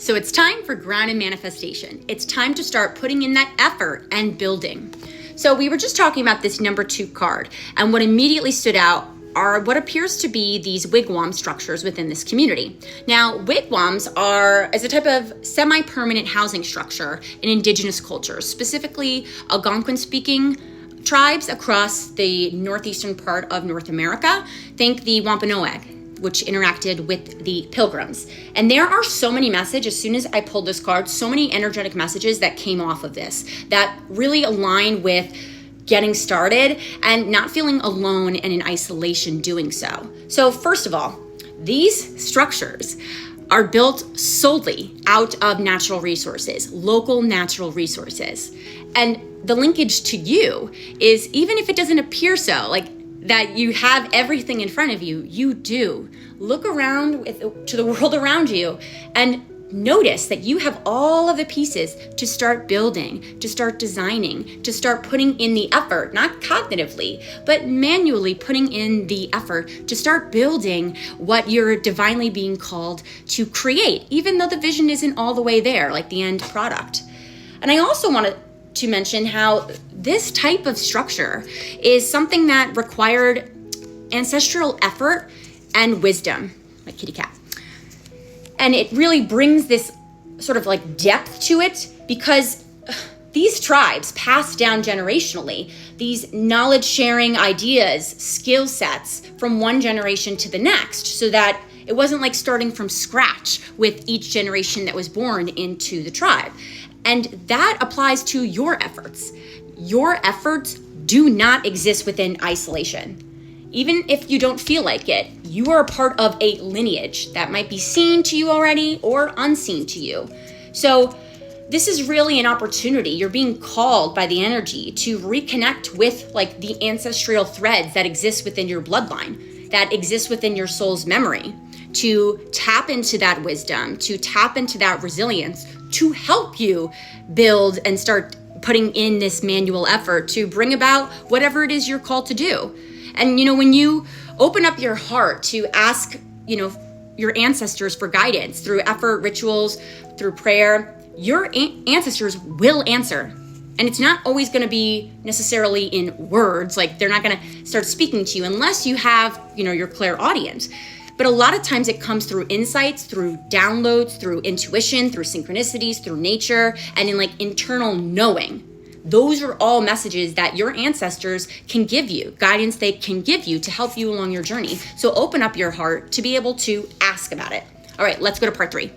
So it's time for grounded manifestation. It's time to start putting in that effort and building. So we were just talking about this number 2 card, and what immediately stood out are what appears to be these wigwam structures within this community. Now, wigwams are as a type of semi-permanent housing structure in indigenous cultures, specifically Algonquin-speaking tribes across the northeastern part of North America. Think the Wampanoag, which interacted with the Pilgrims. And there are so many messages, as soon as I pulled this card, so many energetic messages that came off of this that really align with getting started and not feeling alone and in isolation doing so. So first of all, these structures are built solely out of natural resources, local natural resources. And the linkage to you is, even if it doesn't appear so, like that you have everything in front of you, you do. Look around to the world around you and notice that you have all of the pieces to start building, to start designing, to start putting in the effort, not cognitively, but manually putting in the effort to start building what you're divinely being called to create, even though the vision isn't all the way there, like the end product. And I also wanted to mention how this type of structure is something that required ancestral effort and wisdom, my kitty cat. And it really brings this sort of like depth to it, because these tribes passed down generationally these knowledge sharing ideas, skill sets from one generation to the next, so that it wasn't like starting from scratch with each generation that was born into the tribe. And that applies to your efforts. Your efforts do not exist within isolation. Even if you don't feel like it, you are a part of a lineage that might be seen to you already or unseen to you. So this is really an opportunity. You're being called by the energy to reconnect with like the ancestral threads that exist within your bloodline, that exist within your soul's memory, to tap into that wisdom, to tap into that resilience, to help you build and start putting in this manual effort to bring about whatever it is you're called to do. And, when you open up your heart to ask, your ancestors for guidance through effort, rituals, through prayer, your ancestors will answer. And it's not always going to be necessarily in words, like they're not going to start speaking to you unless you have, your clairaudience. But a lot of times it comes through insights, through downloads, through intuition, through synchronicities, through nature, and in like internal knowing. Those are all messages that your ancestors can give you, guidance they can give you to help you along your journey. So open up your heart to be able to ask about it. All right, let's go to part 3.